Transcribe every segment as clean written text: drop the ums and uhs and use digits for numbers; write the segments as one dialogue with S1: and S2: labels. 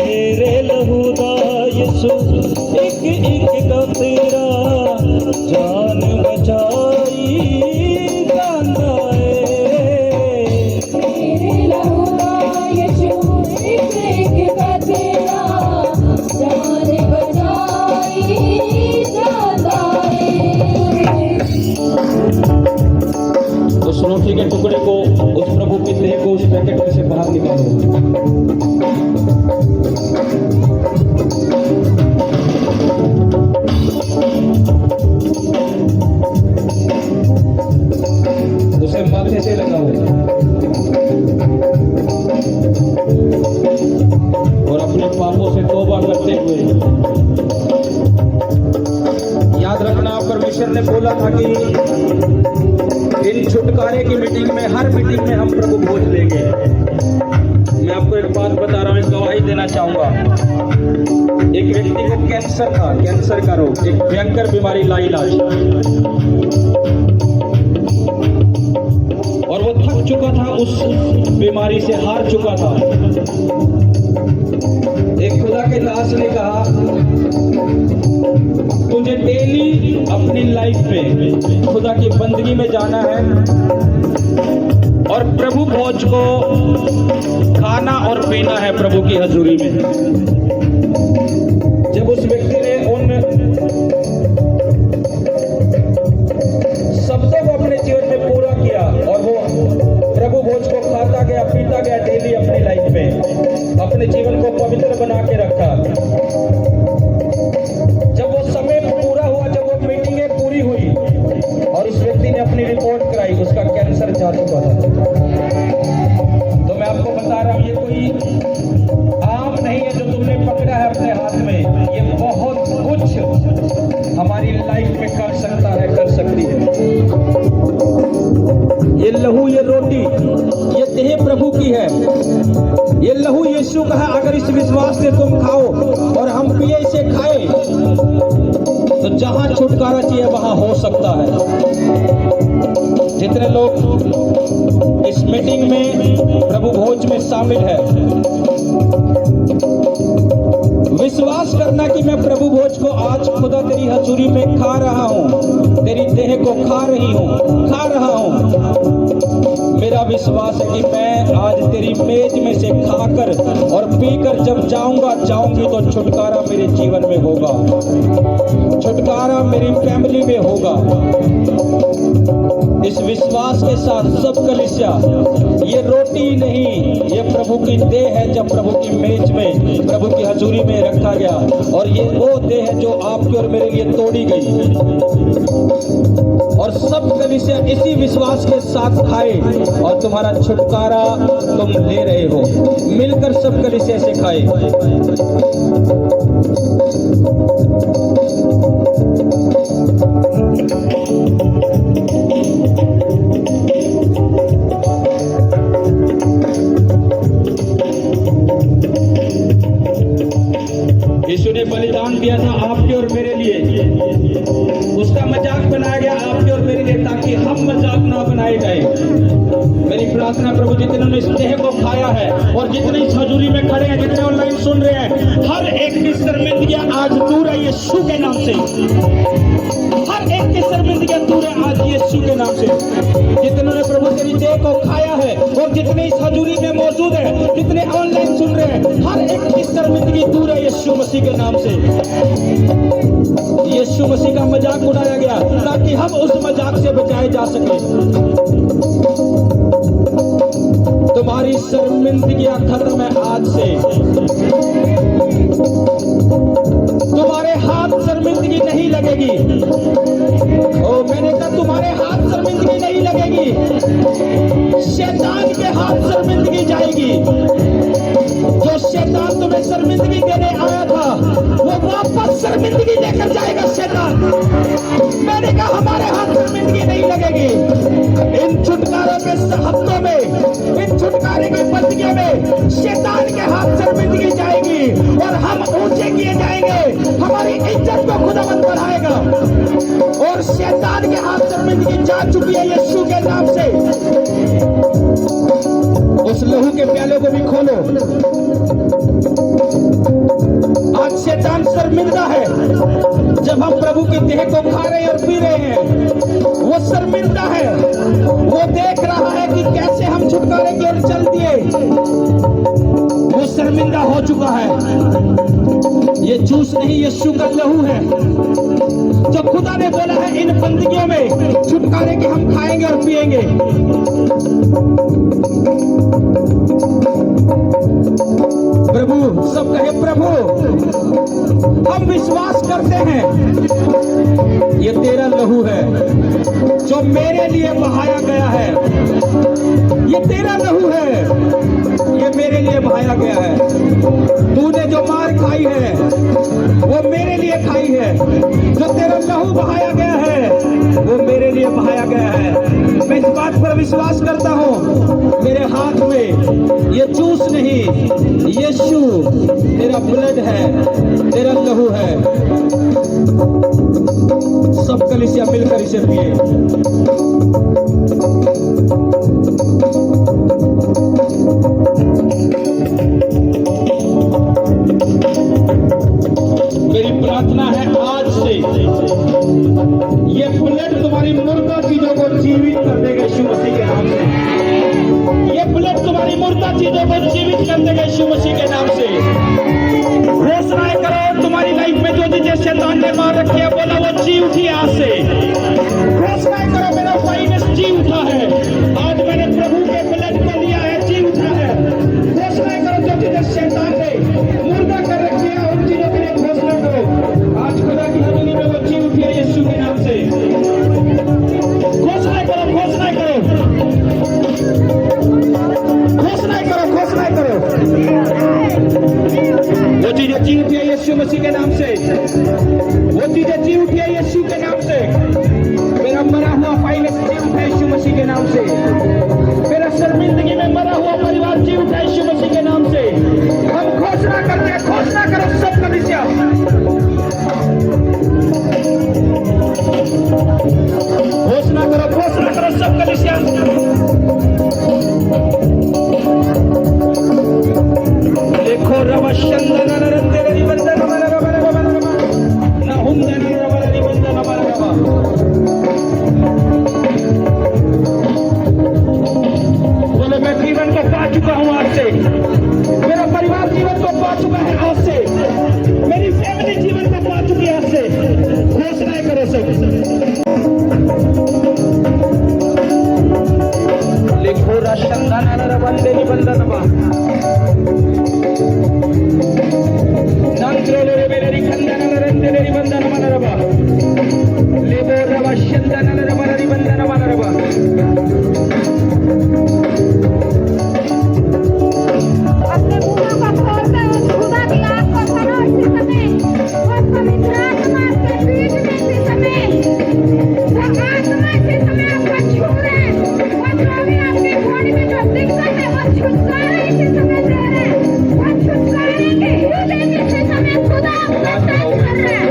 S1: तेरे लहू दा यीशु एक एक कतरा जान बचाई जांदा है।
S2: तेरे लहू दा यीशु एक एक कतरा जान बचाई जांदा है।
S1: उस रोटी के टुकड़े को, उस प्रभु की देह को उस पैकेट में से बाहर निकालो। उसे माथे से लगाओ और अपने पापों से तौबा करते हुए, याद रखना परमेश्वर ने बोला था कि इन छुटकारे की मीटिंग में, हर मीटिंग में हम प्रभु भोज लेंगे। मैं आपको एक बात बता रहा हूँ, एक गवाही देना चाहूंगा। एक व्यक्ति को कैंसर था, कैंसर का रोग, एक भयंकर बीमारी लाइलाज, और वो थक चुका था, उस बीमारी से हार चुका था। एक खुदा के दास ने कहा, तुझे डेली अपनी लाइफ में खुदा की बंदगी में जाना है और प्रभु भोज को खाना और पीना है प्रभु की हजूरी में। जब उस व्यक्ति ने उन शब्दों को अपने जीवन में पूरा किया और वो प्रभु भोज को खाता गया, पीता गया डेली अपनी लाइफ में, अपने जीवन को पवित्र बना के रखा। जब वो समय पूरा हुआ, जब वो मीटिंगें पूरी हुई और उस व्यक्ति ने अपनी रिपोर्ट कराई, उसका कैंसर जा चुका था। तो मैं आपको बता रहा हूं, ये कोई आम नहीं है जो तुमने पकड़ा है अपने हाथ में, ये बहुत कुछ हमारी लाइफ में कर सकता है, कर सकती है। ये लहू, ये रोटी, ये देह प्रभु की है। ये लहू यीशु का है। अगर इस विश्वास से तुम खाओ और हम पिए, इसे खाए, तो जहां छुटकारा चाहिए वहां हो सकता है। जितने लोग इस मीटिंग में प्रभु भोज में शामिल है, विश्वास करना कि मैं प्रभु भोज को आज खुदा तेरी हजूरी में खा रहा हूं, तेरी देह को खा रही हूं, खा रहा हूं। मेरा विश्वास है कि मैं आज तेरी मेज में से खाकर और पीकर जब जाऊंगी तो छुटकारा मेरे जीवन में होगा, छुटकारा मेरी फैमिली में होगा। इस विश्वास के साथ सब कलीसिया, ये रोटी नहीं, ये प्रभु की देह है, जब प्रभु की मेज में, प्रभु की हजूरी में रखा गया, और ये वो देह है जो आपके और मेरे लिए तोड़ी गई। और सब कलीसिया इसी विश्वास के साथ खाए और तुम्हारा छुटकारा तुम ले रहे हो। मिलकर सब कलीसिया से खाए। यीशु ने बलिदान दिया था आपके और मेरे लिए, उसका मजाक बनाया गया आपके और मेरे लिए, ताकि हम मजाक ना बनाए गए। मेरी प्रार्थना प्रभु, जितने ने इस देह को खाया है और जितने इस हजूरी में खड़े हैं, जितने ऑनलाइन सुन रहे हैं, हर एक की शर्मिंदगियां आज दूर है यीशु के नाम से। हर एक की शर्मिंदगियां दूर है आज यीशु के नाम से। जितने ने प्रभु तेरी देह को खाया है और जितने इस हजूरी में मौजूद है, जितने ऑनलाइन सुन रहे हैं, हर एक की शर्मिंदगी दूर है यीशु मसीह के नाम से। यीशु मसीह का मजाक उड़ाया गया ताकि हम उस मजाक से बचाए जा सके। तुम्हारी शर्मिंदगियां खत्म है आज से। तुम्हारे हाथ शर्मिंदगी नहीं लगेगी। ओ मैंने कहा तुम्हारे हाथ शर्मिंदगी नहीं लगेगी, शैतान के हाथ शर्मिंदगी जाएगी। जो शैतान तुम्हें शर्मिंदगी देने आया था, वो वापस शर्मिंदगी लेकर जाएगा शैतान। मैंने कहा हमारे हाथ शर्मिंदगी नहीं लगेगी। इन छुटकारों के हफ्तों में, इन छुटकारे की बंदगियों में शैतान के हाथ शर्मिंदगी जाएगी और हम ऊंचे किए जाएंगे। हमारी इज्जत को खुदावंद बढ़ाएगा और शैतान के हाथ शर्मिंदगी जा चुकी है यीशु के नाम से। उस लहू के प्याले को भी खोलो। शर्मिंदा है। जब हम प्रभु की देह को खा रहे हैं और पी रहे हैं, वो शर्मिंदा है। वो देख रहा है कि कैसे हम छुटकारे की ओर चल दिए। वो शर्मिंदा हो चुका है। ये जूस नहीं, यीशु का लहू है जो खुदा ने बोला है इन बंदगियों में छुटकारे के हम खाएंगे और पिएंगे। प्रभु, सब कहे प्रभु, हम विश्वास करते हैं ये तेरा लहू है जो मेरे लिए बहाया गया है। ये तेरा लहू है, ये मेरे लिए बहाया गया है। तूने जो मार खाई है वो मेरे लिए खाई है। जो तेरा लहू बहाया गया है वो मेरे लिए बहाया गया है। मैं इस बात पर विश्वास करता हूँ। मेरे हाथ में ये जूस नहीं, यीशु तेरा ब्लड है, तेरा लहू है। सब कलीसिया मिलकर इसे पिए। मेरी प्रार्थना है आज से ये ब्लड तुम्हारी मुर्दा चीजों को जीवित कर देगा यीशु मसीह के नाम से। ये ब्लड तुम्हारी मुर्दा चीजों को जीवित कर देगा यीशु मसीह के नाम से। घोषणाएं करो, तुम्हारी लाइफ में जो चीजें शैतान ने मार रखी है, बोला वो जी उठी आज से। घोषणाएं करो, मेरा फाइनेंस जी उठा है। आज मैंने प्रभु के ब्लड को लिया है, जी उठा है। घोषणाएं करो, जो चीजें शैतान ने मुर्दा कर रखी है उन चीजों के लिए घोषणा करो। आज खुदा की हवेली में वो जी उठी है यीशु के नाम से। घोषणाएं करो, घोषणाएं करो, घोषणाएं करो, घोषणाएं करो। वो चीजें जी उठी है यीशु मसीह के नाम से। वो चीजें जी उठी है यीशु के नाम से। मेरा मरा हुआ फाइनेंस जी उठा है यीशु मसीह के नाम से। मेरा शर्मिंदगी में मरा हुआ परिवार जी उठा है यीशु मसीह के नाम से। हम घोषणा करते हैं, घोषणा करो सब कलीसिया। घोषणा करो, घोषणा करो सब कलीसिया। देखो रवा शंदन नरंदे बंदन हमारा रवा रवा रवा ना हुंदन रवा बंदन हमारा रवा। बोले मैं जीवन को पा चुका हूं आज से। मेरा परिवार जीवन को पा चुका है आज से। मेरी फैमिली जीवन को पा चुकी है आज से। घोषणाएं करो सब। लिखो राशंदन नरंदे बंदन हमारा नांद्रोले मेरी खंदन नरंदे बंदन हमारा रवा। लेबो रवा शंदन नरंदे बंदन हमारा रवा।
S2: अपने मुंह को खोलकर उस खुदा की आग को भरो इसी समय। उस पवित्र आत्मा के बीच में इसी समय, वो आत्मा इसी समय आपको छू रहे हैं। वो जो भी आपकी बॉडी में जो दिक्कत है वो छुटकारा इसी समय दे रहे हैं। वो छुटकारे के हीलिंग इसी समय खुदा आपको टच कर रहा है।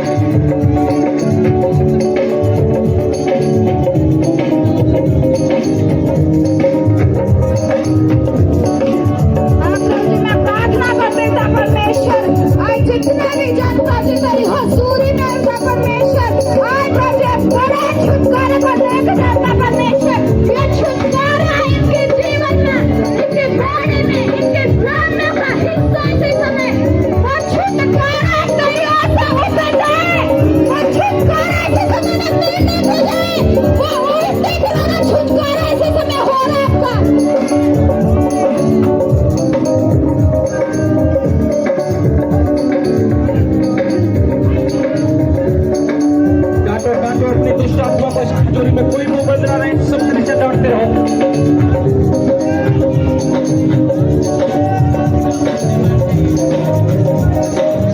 S2: जितने भी जनता की मेरी हजूरी में उनका परमेश्वर आज मुझे बड़े छुटकारे को देख जाता परमेश्वर। ये छुटकारा इनके जीवन में, इनके बॉडी में, इनके प्राणों का हिस्सा इसी समय वो छुटकारा कहीं ऐसा हो सकता है। वो छुटकारा इसी समय न मिलने को जाए। वो उल्टे की तरह छुटकारा इसी समय हो रहा है आपका।
S1: अपनी दुष्ट आत्मा को इस खजूरी में कोई मुंह बंद ना रहे। सब नीचे डांटते रहो।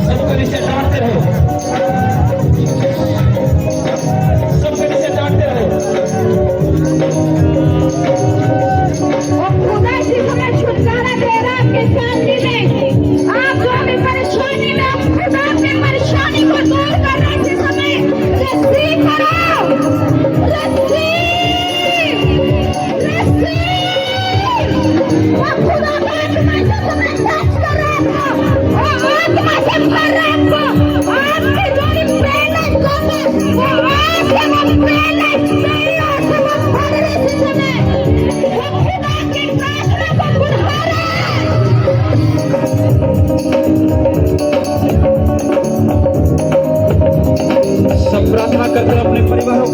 S1: सब नीचे डांटते रहो। सब नीचे डांटते रहो।
S2: वो खुदा इसी समय छुटकारा दे रहा है आपके फैमिली में। आप जो भी परेशानी में, खुदा अपनी परेशानी को दूर कर रहा है इसी समय। रिसीव करो, रिसीव, रिसीव। वो खुदा का आत्मा इसी समय टच कर रहा है आपको। वो आत्मा से भर रहा है आपको।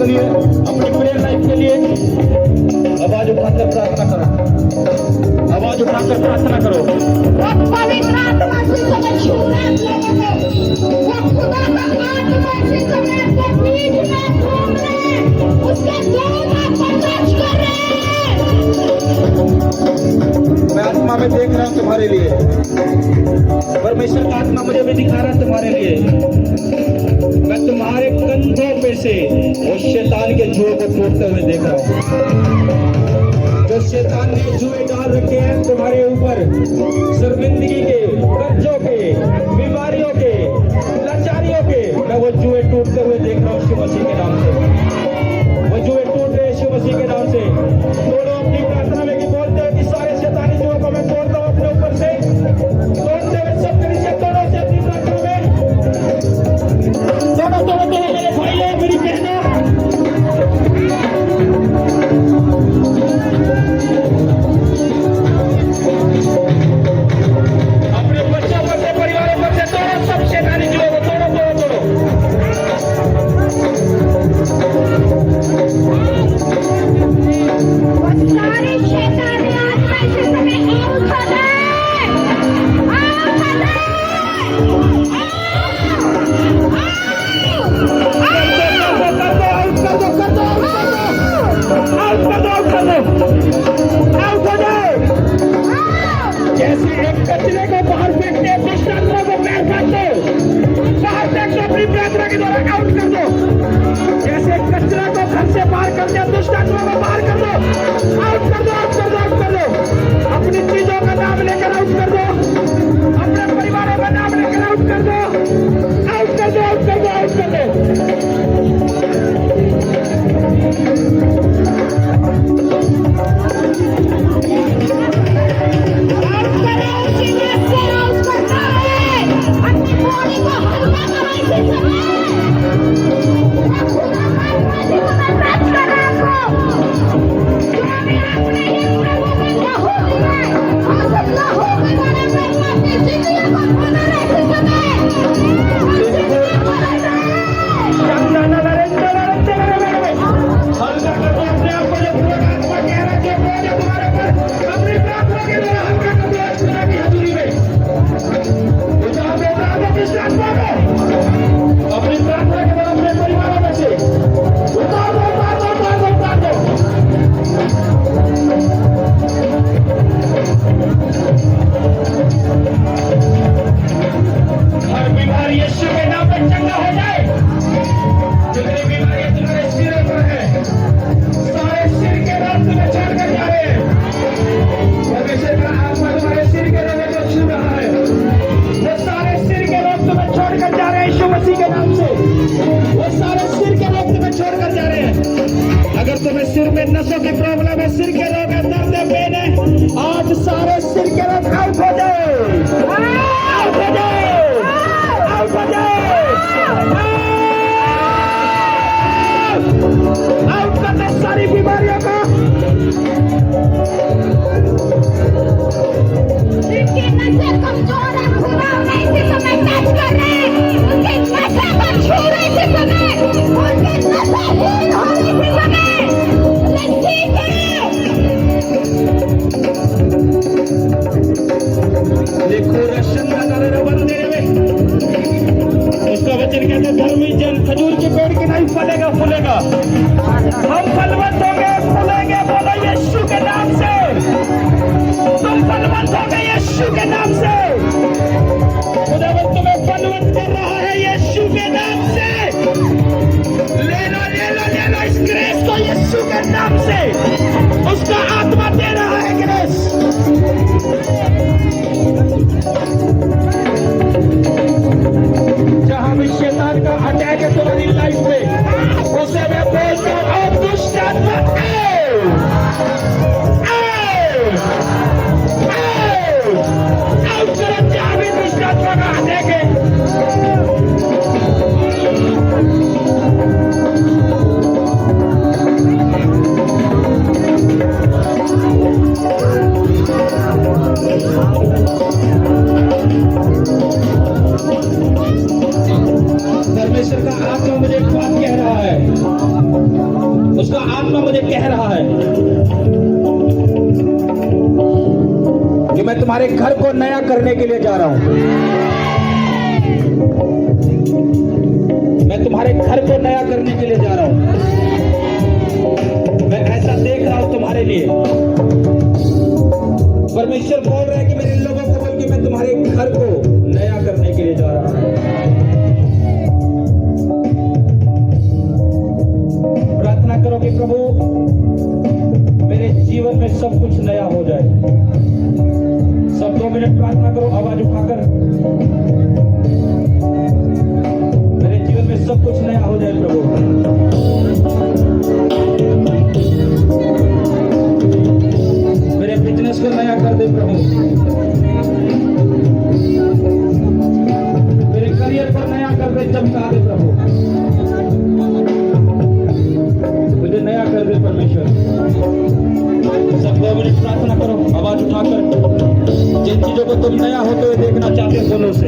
S1: के लिए, अपनी प्रेयर लाइफ के लिए आवाज उठाकर प्रार्थना करो, आवाज उठाकर प्रार्थना करो।
S2: वो पवित्र आत्मा से समय छू रहे हैं लोगों को, वो खुदा का आत्मा से समय के बीच में घूम रहे हैं, उसके द्वारा प्रकाश कर रहे हैं।
S1: मैं आत्मा में देख रहा हूँ तुम्हारे लिए, परमेश्वर का आत्मा मुझे भी दिखा रहा है तुम्हारे लिए। मैं तुम्हारे कंधों पे से उस शैतान के जुए को टूटते हुए देख रहा हूँ। जो शैतान ने जुए डाल रखे हैं तुम्हारे ऊपर, शर्मिंदगी के, कर्जों के, बीमारियों के, लाचारियों के, मैं वो जुए टूटते हुए देख रहा हूँ यीशु मसीह के नाम से। वो जुए टूट रहे यीशु मसीह के नाम से। तोड़ो अपनी प्रार्थना में कि बोलते हो कि सारे शैतानी जुओं को मैं तोड़ता हूँ अपने ऊपर से, तोड़ते हुए सब कलीसिया तोड़ो से अपनी प्रार्थना में। तोड़ो तोड़ो तोड़ो मेरे भाइयों मेरी बहनों। अपने बच्चों पर से, परिवारों पर से तोड़ो सब शैतानी जुओं को, तोड़ो तोड़ो तोड़ो।
S2: वो सारे शैतानी आत्मा से समय आउट हो गए, आउट हो गए,
S1: जैसे एक कचरे को बाहर फेंकते हैं, दुष्ट आत्मा को पैर काट दो, बाहर फेंक दो, अपनी प्रार्थना के द्वारा आउट कर दो। जैसे कचरा को घर से बाहर करते हैं, दुष्ट आत्मा को बाहर कर दो, आउट कर दो, आउट कर दो, आउट कर दो। अपनी चीजों का नाम लेकर आउट कर दो, अपने परिवारों का नाम लेकर आउट कर दो, आउट कर दो, आउट कर दो, आउट कर दो। अगर तुम्हें सिर में नसों की प्रॉब्लम है, सिर के रोग है, दर्द है, पेन है, आज सारे सिर के रोग आउट हो जाए, आउट हो जाए, आउट हो जाए, आउट कर दो सारी बीमारियों को।
S2: जिनकी नसें कमजोर है, खुदा उन्हें इसी समय टच कर रहे हैं, उनकी नसें को छू रहे इसी समय, उनकी नसें हील हो रही इसी समय।
S1: देखो रशन का कलर बंदे में उसका वचन कहते धर्मी जन खजूर के पेड़ की नहीं फलेगा फूलेगा। हम फलवंत होंगे, फूलेंगे, बोलो यीशु के नाम से। तुम फलवंत होंगे यीशु के नाम से। खुदावंद तुम्हें फलवंत कर रहा है यीशु के नाम से। ले लो ले लो ले लो इस ग्रेस को यीशु के नाम से। उसका आत्मा दे रहा है ग्रेस। जहां भी शैतान का अटैक है तुम्हारी लाइफ में, उसे मैं बोलता हूं और दुष्ट आत्मा आउट करो। जहां भी दुष्ट आत्मा का अटैक है, परमेश्वर का आत्मा मुझे एक बात कह रहा है। कह रहा है कि मैं तुम्हारे घर को नया करने के लिए जा रहा हूं। मैं तुम्हारे घर को नया करने के लिए जा रहा हूं। मैं ऐसा देख रहा हूं तुम्हारे लिए। परमेश्वर बोल रहा है कि मेरे लोगों को बोल के मैं तुम्हारे घर को नया करने के लिए जा रहा हूं। प्रार्थना करो कि प्रभु मेरे जीवन में सब कुछ नया हो जाए। सब 2 मिनट प्रार्थना करो आवाज उठाकर। मेरे जीवन में सब कुछ नया हो जाए प्रभु। मेरे बिजनेस को नया कर दे प्रभु। मेरे करियर को नया कर दे, चमका दे प्रभु। मुझे नया कर दे परमेश्वर। सब 2 मिनट प्रार्थना करो आवाज उठाकर। जिन चीजों को तुम नया होते हुए देखना चाहते हो दोनों से।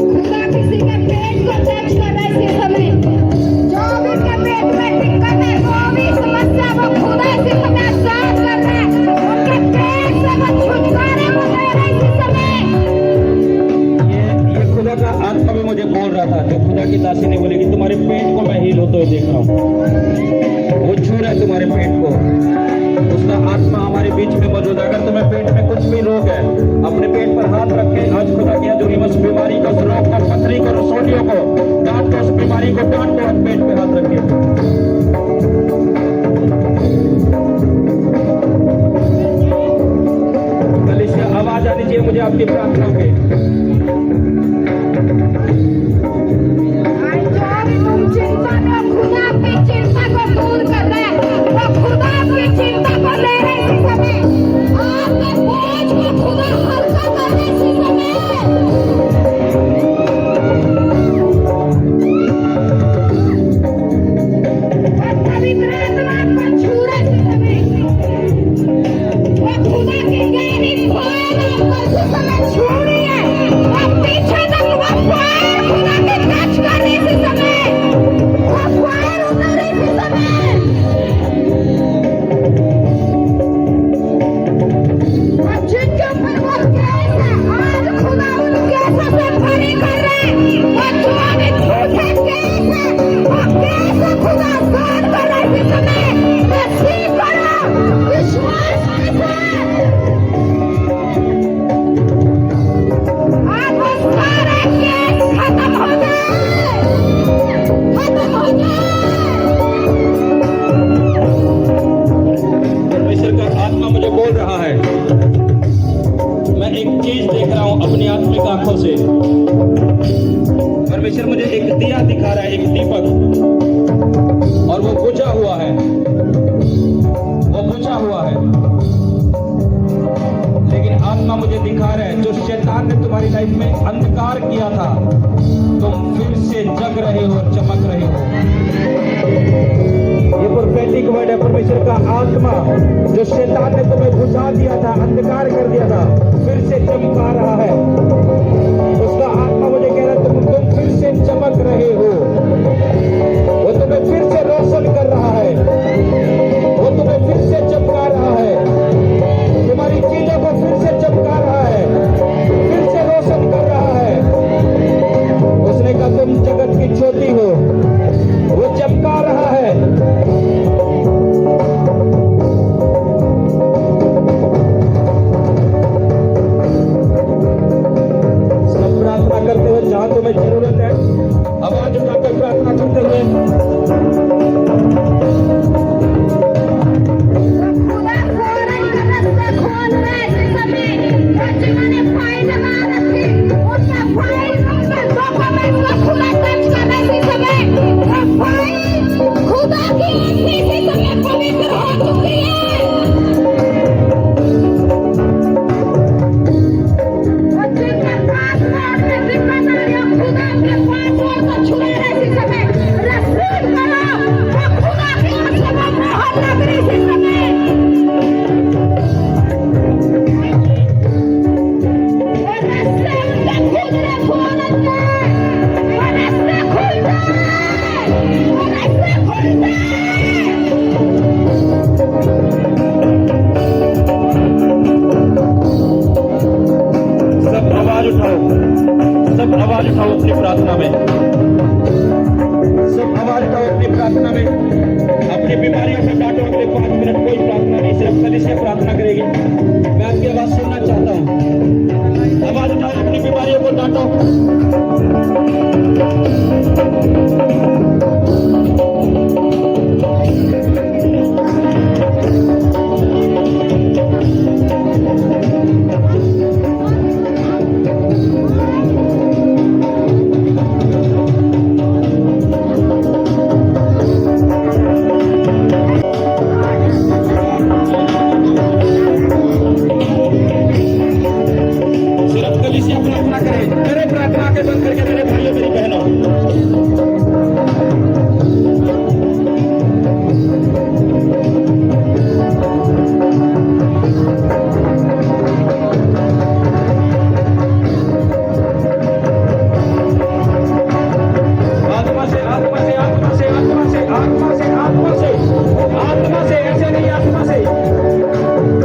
S2: खुदा किसी के पेट को टच कर रहा है इस समय। जो भी के पेट में दिक्कत है, वो भी समस्या वो खुदा इस समय साफ कर रहा है। उनके पेट से वो छुटकारा को दे रहा है इस समय।
S1: ये खुदा का आत्मा भी मुझे बोल रहा था। जो खुदा की दासी ने बोली कि तुम्हारे पेट को मैं हील होते हुए देख रहा हूँ। वो छू रहा है तुम्हारे पेट को। उसका आत्मा हमारे बीच में मौजूद है। अगर तुम्हें पेट में कुछ भी रोग है, अपने पेट पर हाथ रख के आज खुदा की अजूरीमस बीमारी को, उस रोग को, पथरी को, रसोलियों को डांट दो। उस बीमारी को डांट दो। पेट पे हाथ रख के कलीसिया आवाज आनी चाहिए मुझे आपकी प्रार्थना पे।
S2: आज जो भी तुम चिंता में हो, खुदा आपकी चिंता को दूर कर रहा है। वो खुदा आपकी चिंता को ले रहा है इस समय। आपके बोझ को खुदा हल्का कर रहा है इस समय। वो पवित्र आत्मा आपको छू रहा है इस समय। वो खुदा की गहरी फायर आपको इस समय छू रही है। वो पीछे तक वो फायर खुदा के टच कर रही है इस समय। वो फायर उतर रही है इस समय। और जिनके ऊपर वो केस है, आज खुदा उन केसों से बरी कर रहा है। वो जो भी झूठे केस है, वो केस से खुदा साफ कर रहा है इस समय। रिसीव करो, विश्वास करो। आज वो सारे केस खत्म हो जाए, खत्म हो जाए।
S1: परमेश्वर का आत्मा मुझे बोल रहा है। मैं एक चीज देख रहा हूं अपनी आत्मिक आंखों से। परमेश्वर मुझे एक दिया दिखा रहा है, एक दीपक, और वो बुझा हुआ है। वो बुझा हुआ है, लेकिन आत्मा मुझे दिखा रहा है जो शैतान ने तुम्हारी लाइफ में अंधकार किया था, तुम फिर से जग रहे हो, चमक रहे हो। ये प्रोफेटिक वर्ड है। परमेश्वर का आत्मा जो शैतान ने तुम्हें बुझा दिया था, अंधकार कर दिया था, फिर से चमका रहा है। उसका आत्मा मुझे कह रहा है तुम फिर से चमक रहे हो। वो तुम्हें फिर से रोशन कर रहा है। वो तुम्हें फिर से चमका रहा है। तुम्हारी चीजों को फिर से चमका रहा है, फिर से रोशन कर रहा है। उसने कहा तुम जगत की ज्योति हो। वो चमका रहा है। सब प्रार्थना करते हुए जहां तुम्हें जरूरत है, आवाज उठाकर प्रार्थना करते हुए।
S2: खुदा फौरन रास्ता खोल रहा है इस समय। जो जिन्होंने फाइल बना रखी, उसका फाइल उनका डॉक्यूमेंट को खुदा टच कर रहा है इस समय। वो फाइल खुदा की आंखें से समय पवित्र हो चुकी है। और जिनके पास लौट में दिक्कत आ रही है, खुदा के पास
S1: आवाज उठाओ अपनी प्रार्थना में, सब आवाज उठाओ अपनी प्रार्थना में। अपनी बीमारियों से डांटो, अगले 5 मिनट कोई प्रार्थना नहीं, सिर्फ कलीसिया प्रार्थना करेगी। मैं आपकी आवाज सुनना चाहता हूँ। आवाज उठाओ, अपनी बीमारियों को डांटो। सिर्फ कलीसिया प्रार्थना करे, मेरे प्रार्थना के बंद करके मेरे भाइयों मेरी बहनों, आत्मा से आत्मा से आत्मा से आत्मा से आत्मा से आत्मा से आत्मा से, ऐसे नहीं, आत्मा से।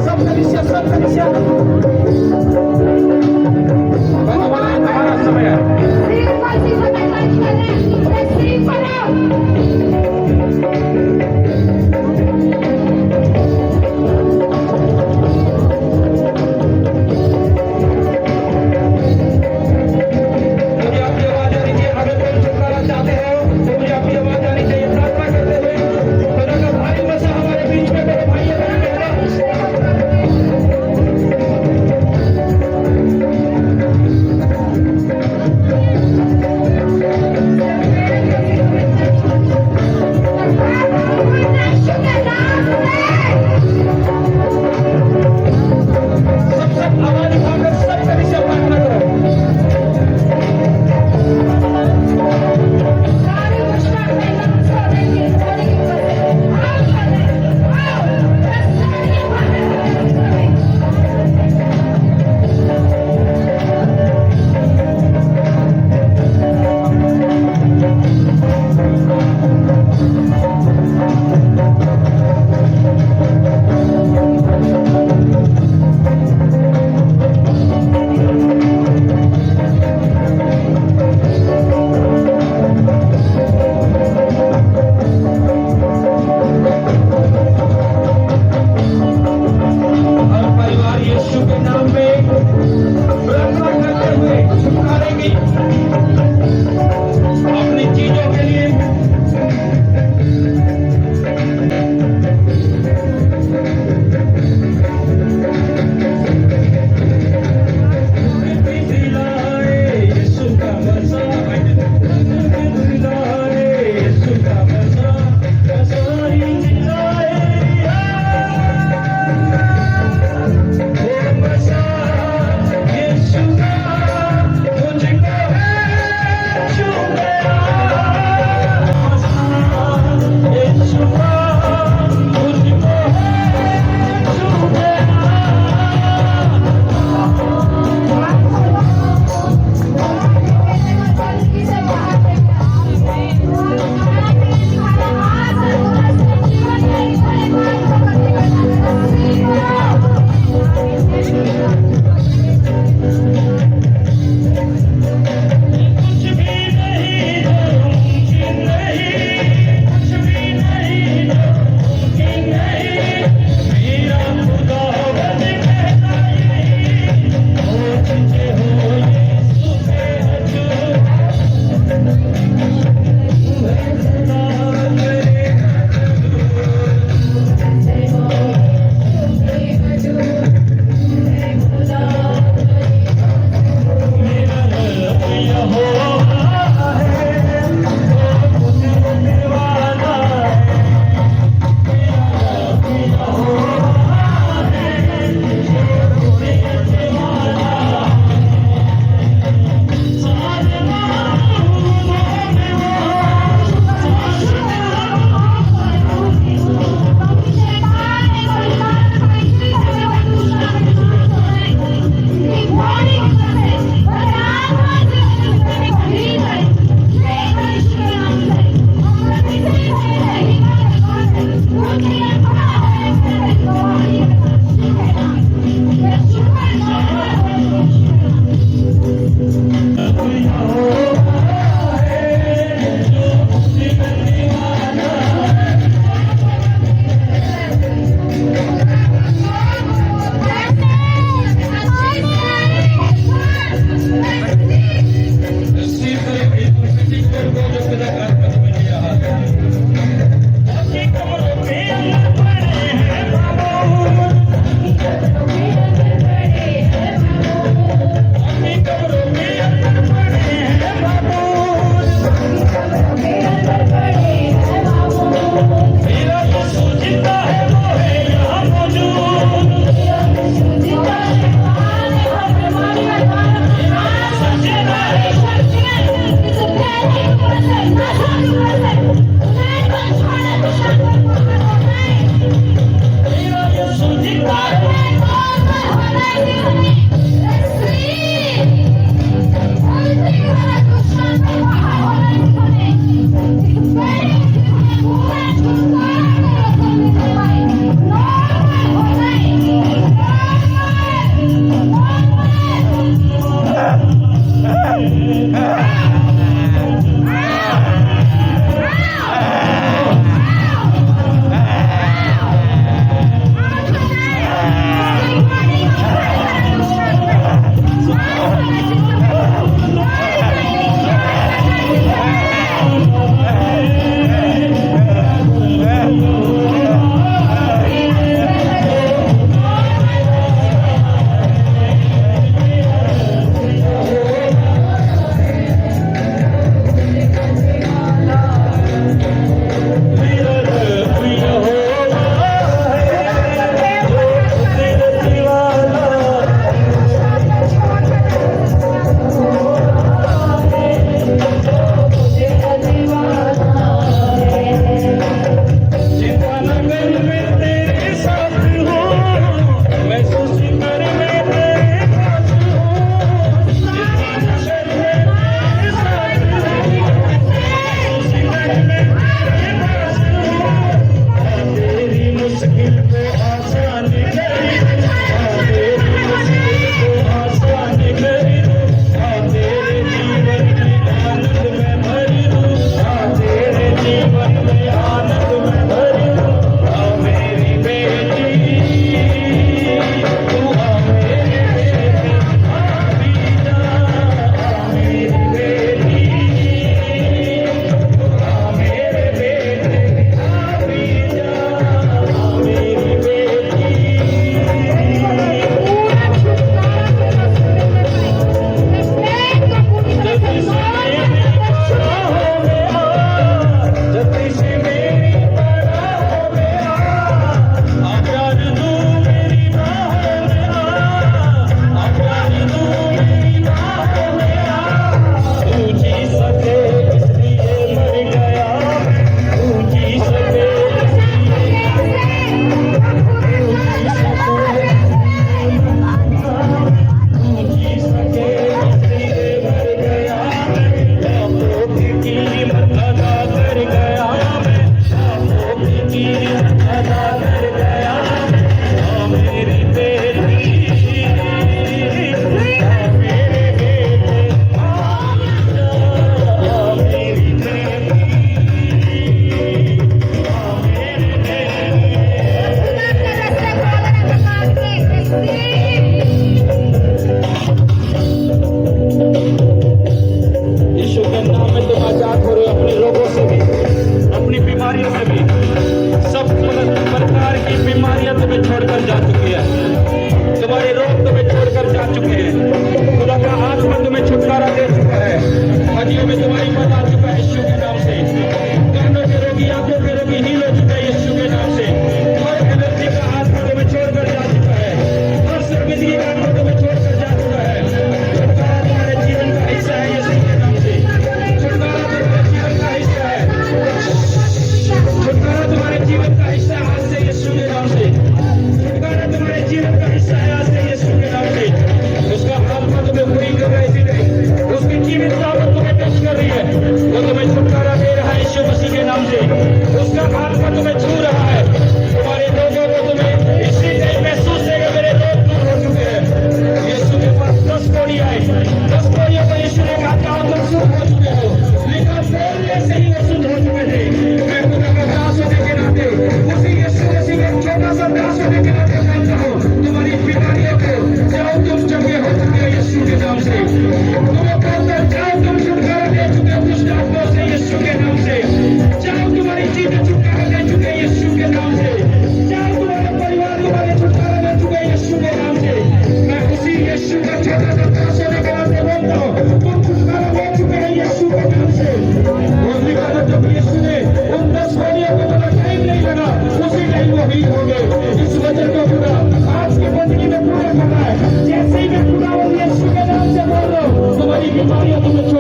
S1: सब कलीसिया हमारा समय है।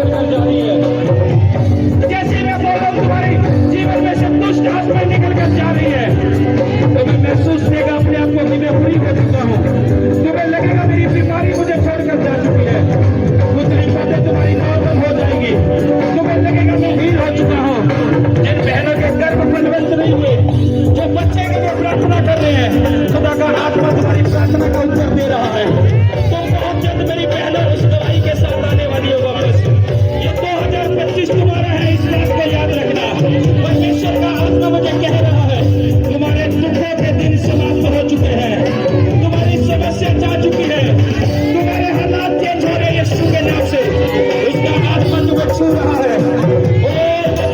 S1: छोड़कर जा रही है। जैसे मैं बोल रहा हूँ तुम्हारे जीवन में से दुष्ट आत्मा निकल कर जा रही है, तुम्हें महसूस देगा अपने आप को कि मैं पूरी हो चुका हूँ। तुम्हें लगेगा मेरी बीमारी मुझे छोड़कर जा चुकी है। कुछ दिन बाद तुम्हारी नॉर्मल हो जाएगी। तुम्हें लगेगा मैं हील हो चुका हूँ। जिन बहनों के गर्भ फलवंत नहीं हुए, जो बच्चे के लिए प्रार्थना कर रहे हैं, खुदा का आत्मा तुम्हारी प्रार्थना का उत्तर दे रहा है। तुम बहुत जल्द मेरी बहनों उस दवाई के साथ आने वाली हो वापस। ये 2025 तुम्हारा है, इस बात को याद रखना। परमेश्वर का आत्मा मुझे कह रहा है, तुम्हारे दुखों के दिन समाप्त हो चुके हैं, तुम्हारी समस्या जा चुकी है, तुम्हारे हालात चेंज हो रहे हैं यीशु के नाम से। उसका आत्मा तुम्हें छू रहा है। ओ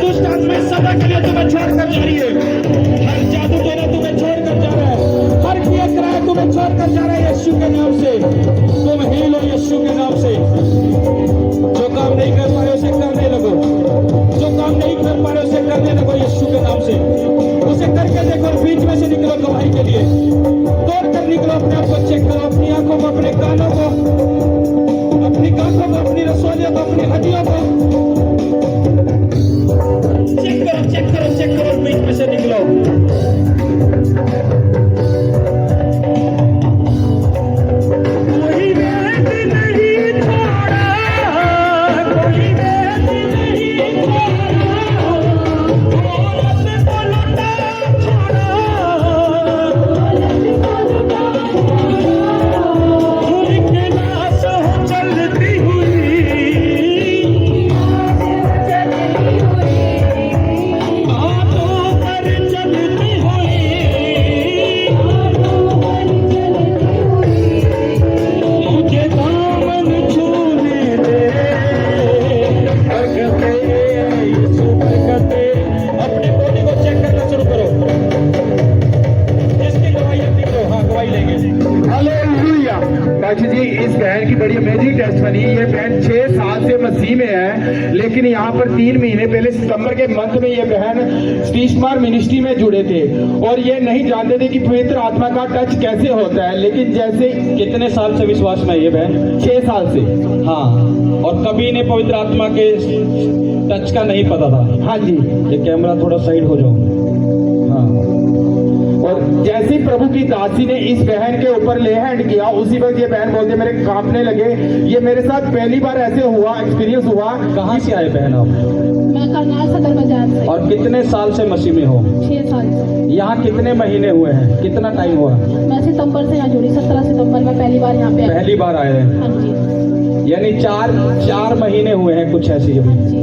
S1: दुष्ट आत्मा सदा के लिए तुम्हें छोड़कर जा रही है। हर जादू टोना तुम्हें छोड़कर जा रहा है, हर किया कराया तुम्हें छोड़कर जा रहा है यीशु के नाम से। तुम हील हो यीशु के नाम से। जो काम नहीं कर पा रहे उसे करने लगो, जो काम नहीं कर पा रहे उसे करने लगो यीशु के नाम से। उसे करके देखो, बीच में से निकलो गवाही के लिए, तोड़ कर निकलो। अपने आप को चेक करो, अपनी आंखों को, अपने कानों को, अपनी आंखों को, अपनी रसोलियों को, अपनी हड्डियों को चेक करो, चेक करो, चेक करो, बीच में से निकलो। कोई वेद नहीं छोड़ा, कोई वेद नहीं छोड़ा, औरत को लौटा छोड़ा, उनके लाश हो चलती हुई, हाथों पर चलती हुई, मुझे दामन छूने दे। बरकते यीशु बरकते। अपनी बॉडी को चेक करना शुरू करो। इसकी गवाही अपनी करो। हाँ, गवाही लेंगे।
S3: हालेलुया। पाशा जी, इस बहन की बड़ी अमेजिंग टेस्टमनी। ये बहन 6 साल से मसीह में है, लेकिन यहाँ पर 3 महीने पहले सितंबर के मंथ में ये बहन सतीश कुमार मिनिस्ट्री में जुड़े थे और ये नहीं जानते थे कि पवित्र आत्मा का टच कैसे होता है। लेकिन जैसे
S1: कितने साल से विश्वास में है ये बहन?
S3: 6 साल से।
S1: हाँ, और कभी इन्हें पवित्र आत्मा के टच का नहीं पता था।
S3: हाँ जी।
S1: ये कैमरा थोड़ा साइड हो जाओ। हाँ,
S3: और जैसे ही प्रभु की दासी ने इस बहन के ऊपर ले हैंड किया, उसी वक्त ये बहन बोलते मेरे कांपने लगे। ये मेरे साथ पहली बार ऐसे हुआ, एक्सपीरियंस हुआ।
S1: कहाँ से आए बहन आप?
S2: मैं करनाल सदर बाजार से।
S1: और कितने साल से मसीह में हो?
S2: 6 साल से।
S1: यहाँ कितने महीने हुए हैं? कितना टाइम हुआ?
S2: मैं सितंबर से यहाँ जुड़ी, 17 सितंबर में पहली बार यहाँ पे आई।
S1: पहली बार आए हैं,
S2: हाँ जी,
S1: यानी 4 महीने हुए हैं कुछ ऐसी अभी।
S2: हाँ जी।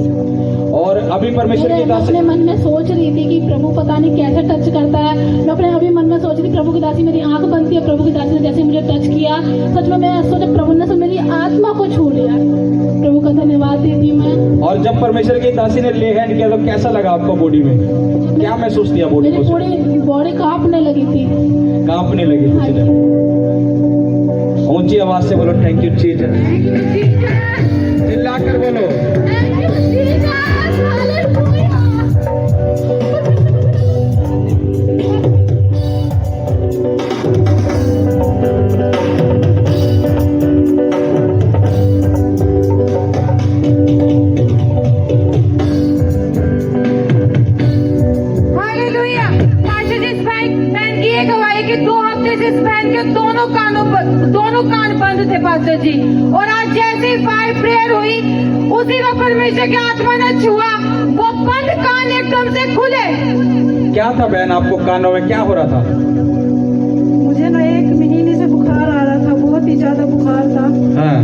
S1: और अभी परमेश्वर की
S2: मैं
S1: दासी
S2: अपने मन में सोच रही थी कि प्रभु पता नहीं कैसे टच करता है। मैं अपने अभी मन में सोच रही, प्रभु की दासी, मेरी आंख बनती है, प्रभु की दासी ने जैसे मुझे टच किया, सच में मैं सोचा प्रभु ने मेरी आत्मा को छू लिया। प्रभु का धन्यवाद देती मैं।
S1: और जब परमेश्वर की दासी ने ले हैंड किया तो कैसा लगा आपको? बॉडी में क्या महसूस किया? बॉडी
S2: मेरी
S1: को
S2: पूरी बॉडी कांपने लगी थी।
S1: कांपने लगी
S2: हाँ
S1: थी।
S2: जी।
S1: ऊंची आवाज से बोलो, थैंक यू जीसस। चिल्लाकर बोलो।
S4: हालेलुया। पाशा जी, इस बहन की ये गवाही कि 2 हफ्ते से इस बहन के दोनों कान बंद थे पास्टर जी। और आज जैसे ही फायर प्रेयर हुई, उसी का परमेश्वर की आत्मा ने छुआ, वो बंद कान एकदम से खुले।
S1: क्या था बहन आपको कानों में क्या हो रहा था?
S4: मुझे ना 1 महीने से बुखार आ रहा था, बहुत ही ज्यादा बुखार था।
S1: हाँ,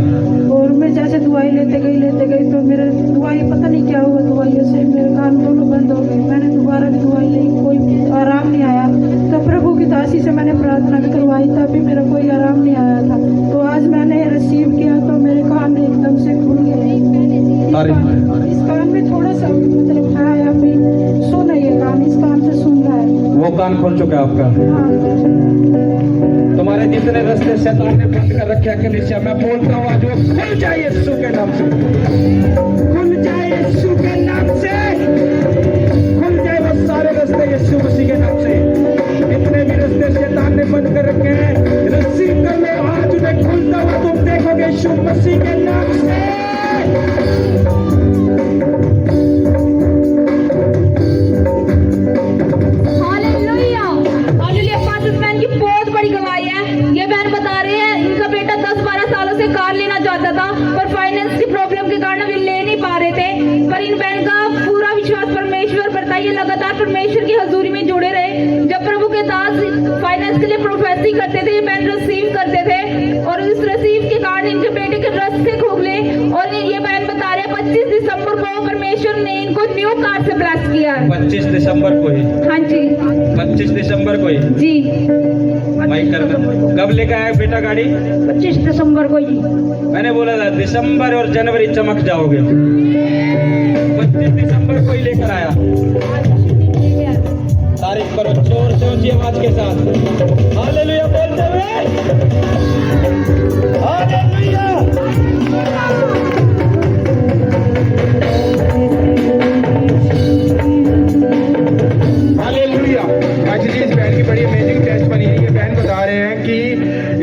S4: और मैं जैसे दवाई लेते गई तो मेरे दवाई पता नहीं क्या हुआ, दवाइयों से मेरे कान दोनों बंद हो गए। मैंने दोबारा भी दवाई ली, कोई आराम नहीं आया। तो प्रभु की दासी से मैंने प्रार्थना करवाई, तब भी मेरा कोई आराम नहीं आया था। तो आज मैंने रिसीव किया तो मेरे कान एकदम से खुल गए। इस कान में थोड़ा सा मतलब है, अभी सुन है, ये कान इस कान से सुन रहा है।
S1: वो कान खुल चुका है आपका।
S4: हाँ,
S1: तुम्हारे जितने रास्ते शैतान ने बंद कर रखे हैं कलीसिया, मैं बोलता हूँ आज वो खुल जाए यीशु के नाम से। खुल जाए यीशु के नाम से। खुल जाए वो सारे रास्ते यीशु मसीह के नाम से। जितने भी रास्ते शैतान ने बंद कर रखे हैं, रिसीव कर लो आज उन्हें खुलता हुआ तुम देखोगे यीशु मसीह के नाम से।
S2: लगातार परमेश्वर की हजूरी में जुड़े रहे। जब प्रभु के दास फाइनेंस के लिए प्रोफेसी करते थे, ये बहन रिसीव करते थे और इस रिसीव के कारण इनके बेटे के रास्ते खोले। और ये बहन बता रहे 25 दिसंबर को परमेश्वर ने इनको न्यू कार से ब्लेस किया है।
S1: 25 दिसंबर को ही?
S2: हाँ जी
S1: 25 दिसंबर को ही
S2: जी।
S1: माइक करना। कब लेकर आया बेटा गाड़ी?
S2: 25 दिसंबर को जी।
S1: मैंने बोला था दिसंबर और जनवरी चमक जाओगे। 25 दिसंबर को ही लेकर आया। तारीफ करो जोर से ऊंची आवाज के साथ हालेलुया बोलते हुए। हालेलुया।
S3: हालेलुया। आज जी इस बहन की बड़ी अमेजिंग टेस्ट बनी है। ये बहन बता रहे हैं कि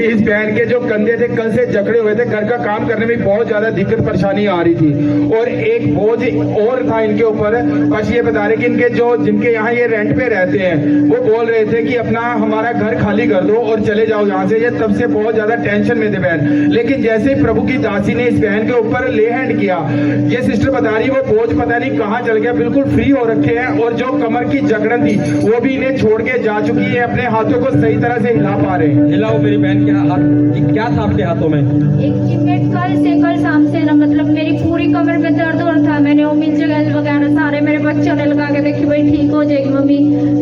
S3: इस बहन के जो कंधे थे कल से जकड़े हुए थे, घर का काम करने में बहुत ज्यादा दिक्कत परेशानी आ रही थी और एक बोझ और था इनके ऊपर। बस ये बता रहे कि इनके जो जिनके यहाँ ये रेंट पे रहते हैं वो बोल रहे थे कि अपना हमारा घर खाली कर दो और चले जाओ यहाँ से। ये तब से बहुत ज्यादा टेंशन में थे बहन, लेकिन जैसे ही प्रभु की दासी ने इस बहन के ऊपर ले हैंड किया, ये सिस्टर बता रही वो बोझ पता नहीं कहाँ चल गया, बिल्कुल फ्री हो रखे हैं और जो कमर की जकड़न थी वो भी इन्हें छोड़ के जा चुकी है। अपने हाथों को सही तरह से हिला पा रहे हैं।
S1: हिलाओ मेरी बहन के हाथ। क्या था आपके हाथों में?
S2: एक चिमट कल शाम से ना मतलब मेरी पूरी कमर में दर्द हो रहा था। मैंने ओमिल जगह वगैरह सारे मेरे बच्चों ने लगा के देखी, भाई ठीक हो जाएगी मम्मी।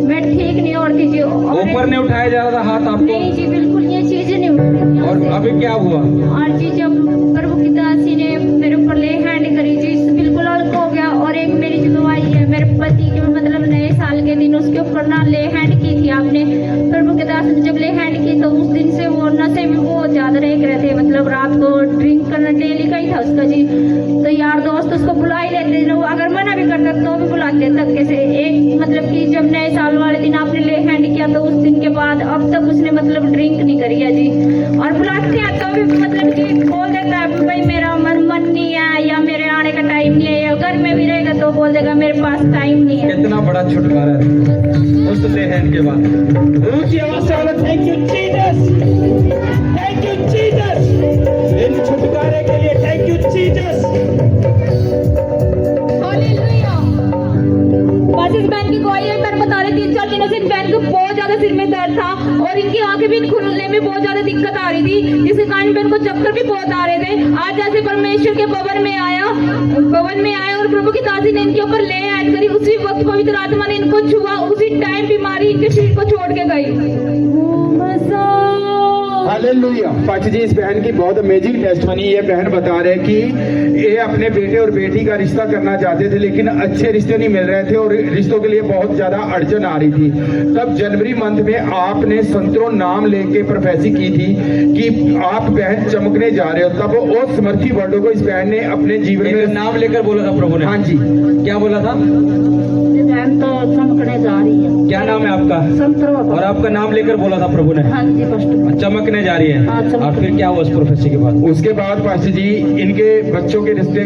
S2: मैं ठीक नहीं होती जी।
S1: ऊपर नहीं उठाया जा रहा था हाथ आपको?
S2: नहीं जी बिल्कुल ये चीजें नहीं हुई।
S1: और अभी क्या हुआ?
S2: और जी जब प्रभु की दासी ने मेरे ऊपर ले हैंड करी जी बिल्कुल अलग हो गया। और एक मेरी जो दवाई है मेरे पति के मतलब नए साल के दिन उसके ऊपर ना ले हैंड की थी आपने। प्रभु के दास ने जब ले हैंड की तो उस दिन से वो नशे में बहुत ज्यादा रह रहे थे। मतलब रात को ड्रिंक करना डेली का ही था उसका जी। तो यार दोस्त उसको बुला ही लेते थे, अगर मना भी करता तो भी बुलाते धक्के से। एक मतलब कि जब नए साल वाले दिन आपने ले हैंड किया तो उस दिन के बाद अब तक उसने मतलब ड्रिंक नहीं करी है जी। और बुलाते हैं तो भी मतलब कि बोल देता है भाई मेरा मन नहीं है या मेरे आने का टाइम नहीं है, या घर में भी रहेगा तो बोल देगा मेरे पास टाइम नहीं है।
S1: कितना बड़ा छुटकारा है उस ले हैंड के बाद। ऊंची आवाज से बोलो thank you Jesus, thank you Jesus. इन छुटकारे के लिए थैंक यू जीसस।
S2: हालेलुया। बस इस बहन की गवाही है। मैं बता रही 3-4 दिनों से इस बहन को बहुत ज्यादा सिर में दर्द था और इनकी आंखें भी खुलने में बहुत ज्यादा दिक्कत आ रही थी, जिसके कारण बहन को चक्कर भी बहुत आ रहे थे। आज जैसे परमेश्वर के भवन में आया और प्रभु की दासी ने इनके ऊपर ले हैंड करी, उसी वक्त पवित्र आत्मा ने इनको छुआ, उसी टाइम बीमारी इनके शरीर को छोड़ के गई।
S3: हालेलुया। पाची जी इस बहन की बहुत अमेजिंग टेस्ट बनी। ये बहन बता रहे कि ये अपने बेटे और बेटी का रिश्ता करना चाहते थे लेकिन अच्छे रिश्ते नहीं मिल रहे थे और रिश्तों के लिए बहुत ज्यादा अड़चन आ रही थी। तब जनवरी मंथ में आपने संतरों नाम लेके प्रोफेसी की थी कि आप बहन चमकने जा रहे हो। तब वो समर्थी वर्डों को इस बहन ने अपने जीवन में
S1: नाम लेकर बोला था प्रभु ने?
S3: हाँ जी।
S1: क्या बोला था?
S2: बहन तो चमकने जा रही है।
S1: क्या नाम है आपका?
S2: संतरों।
S1: और आपका नाम लेकर बोला था प्रभु ने?
S2: हाँ जी फर्स्ट
S1: चमकने जा रही है। और फिर क्या हुआ उस प्रोफेसी के बाद?
S3: उसके बाद पास्टर जी इनके बच्चों के रिश्ते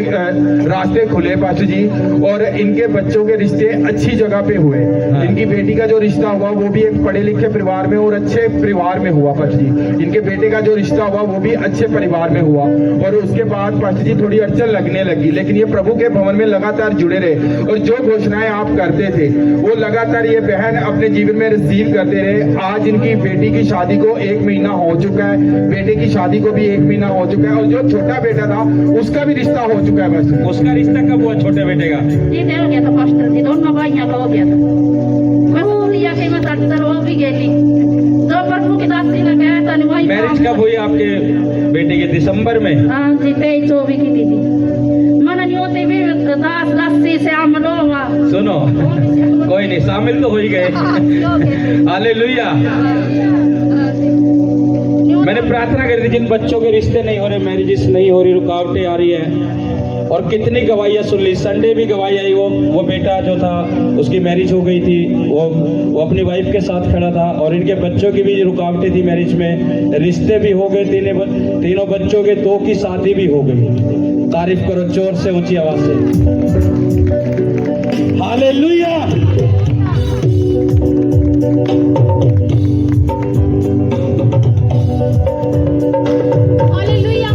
S3: रास्ते खुले पास्टर जी, और इनके बच्चों के रिश्ते अच्छी जगह पे हुए।
S1: हाँ।
S3: इनकी बेटी का जो रिश्ता हुआ वो भी एक पढ़े लिखे परिवार में और अच्छे परिवार में हुआ पास्टर जी। इनके बेटे का जो रिश्ता हुआ वो भी अच्छे परिवार में हुआ। और उसके बाद पास्टर जी थोड़ी अड़चन लगने लगी, लेकिन ये प्रभु के भवन में लगातार जुड़े रहे और जो घोषणाएं आप करते थे वो लगातार ये बहन अपने जीवन में रिसीव करते रहे। आज इनकी बेटी की शादी को 1 महीना हो चुका है, बेटे की शादी को भी 1 महीना हो चुका है और जो छोटा बेटा था उसका भी रिश्ता हो चुका है। बस
S1: उसका रिश्ता कब हुआ छोटे बेटे का?
S2: ये हो गया था पास्टर जी, दोनों भाइयों का हो गया था। बस लिया के मैं डॉक्टर हो भी गई तो प्रभु की दासी ने कहा था वही।
S1: मैरिज कब हुई आपके बेटे के? दिसंबर में?
S2: हाँ जी 23-24 की थी। मन नहीं होते भी 10 से आमद होगा।
S1: सुनो कोई नहीं, शामिल तो हो ही गए। हालेलुया। मैंने प्रार्थना करी थी जिन बच्चों के रिश्ते नहीं हो रहे, मैरिजेस नहीं हो रही, रुकावटें आ रही है, और कितनी गवाहियां सुन ली। संडे भी गवाही आई। वो बेटा जो था उसकी मैरिज हो गई थी, वो अपनी वाइफ के साथ खड़ा था और इनके बच्चों की भी रुकावटें थी मैरिज में। रिश्ते भी हो गए, तीनों बच्चों के 2 की शादी भी हो गई। तारीफ करो जोर से ऊंची आवाज से। हालेलुया।
S2: हालेलुया।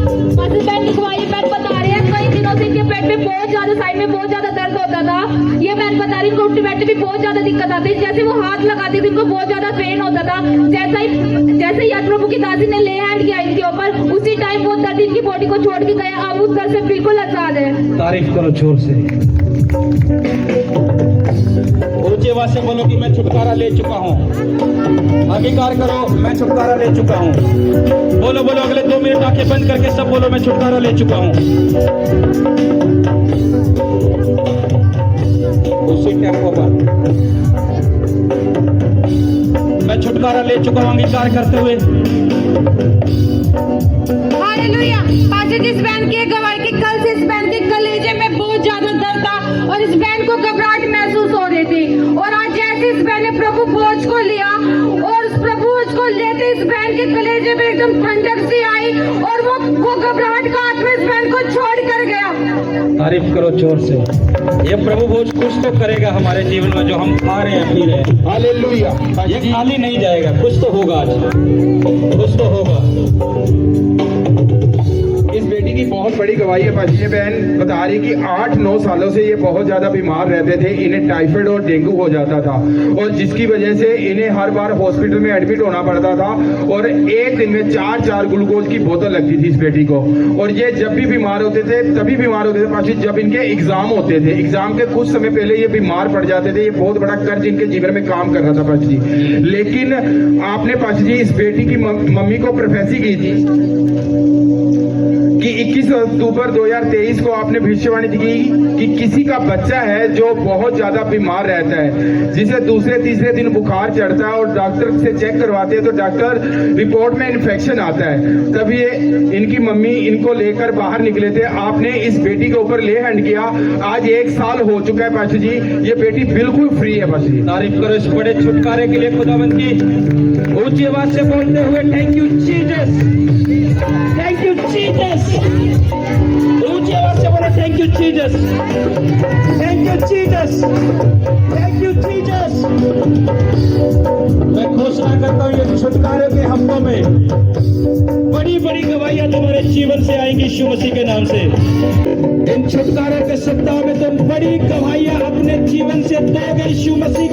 S2: बता रहे हैं कई दिनों से इनके पेट में बहुत ज्यादा साइड में बहुत ज्यादा दर्द होता था। ये बहन बता रही, उनको उठने बैठने भी बहुत ज्यादा दिक्कत आती थी। जैसे वो हाथ लगाती थी उनको बहुत ज्यादा पेन होता था। जैसे ही आज प्रभु की दासी ने ले हैंड किया इनके ऊपर, उसी टाइम वो दर्द इनकी बॉडी को छोड़ के गया। अब उस दर्द से बिल्कुल आजाद है।
S1: तारीफ करो जोर से। ऊंची आवाज से बोलो कि मैं छुटकारा ले चुका हूँ। अंगीकार करो, मैं छुटकारा ले चुका हूँ। बोलो बोलो, अगले 2 मिनट आंखें बंद करके सब बोलो, मैं छुटकारा ले चुका हूँ। उसी टेम्पो पर मैं छुटकारा ले चुका हूँ, अंगीकार करते हुए।
S2: हालेलुया। पास्टर जी, इस बहन की गवाही की कल से इस बहन के कलेजे में बहुत ज्यादा दर्द था और इस बहन को घबराहट महसूस हो रही थी। और आज जैसे इस बहन ने प्रभु बोझ को लिया और उस प्रभु बोझ को लेते इस बहन के कलेजे में एकदम ठंडक सी आई और वो घबराहट का आत्मा इस बहन को छोड़ कर गया।
S1: तारीफ करो जोर से। ये प्रभु भोज कुछ तो करेगा हमारे जीवन में, जो हम खा रहे हैं पी रहे हैं।
S3: हालेलुया।
S1: ये खाली नहीं जाएगा, कुछ तो होगा आज, कुछ तो होगा।
S3: इस बेटी की बहुत बड़ी गवाही है पाजी। ये बहन बता रही कि 8-9 सालों से ये बहुत ज्यादा बीमार रहते थे। इन्हें टाइफाइड और डेंगू हो जाता था और जिसकी वजह से इन्हें हर बार हॉस्पिटल में एडमिट होना पड़ता था और एक दिन में 4-4 ग्लूकोज की बोतल लगती थी इस बेटी को। और ये जब भी बीमार होते थे तभी बीमार होते थे पाजी जब इनके एग्जाम होते थे। एग्जाम के कुछ समय पहले ये बीमार पड़ जाते थे। ये बहुत बड़ा कर्ज इनके जीवन में काम कर रहा था पाजी। लेकिन आपने पाजी जी इस बेटी की मम्मी को प्रोफेसी की थी कि 21 अक्टूबर 2023 को आपने भविष्यवाणी की कि किसी का बच्चा है जो बहुत ज्यादा बीमार रहता है, जिसे दूसरे-तीसरे दिन बुखार चढ़ता है और डॉक्टर से चेक करवाते हैं तो डॉक्टर रिपोर्ट में इन्फेक्शन आता है। तब ये इनकी मम्मी इनको लेकर बाहर निकले थे। आपने इस बेटी के ऊपर ले हैंड किया। आज 1 साल हो चुका है पाशा जी। ये बेटी बिल्कुल फ्री है पाशा जी।
S1: तारीफ करो इस बड़े छुटकारे के लिए खुदावंद की। ऊंची आवाज से बोलते हुए thank you Jesus, thank you Jesus. ऊंची आवाज से बोलो thank you Jesus, thank you Jesus, thank you Jesus. मैं घोषणा करता हूँ ये छुटकारे के हफ्तों में बड़ी बड़ी गवाहियां तुम्हारे जीवन से आएंगी यीशु मसीह के नाम से। इन छुटकारे के सप्ताह में तुम बड़ी गवाहियां अपने जीवन से दोगे यीशु मसीह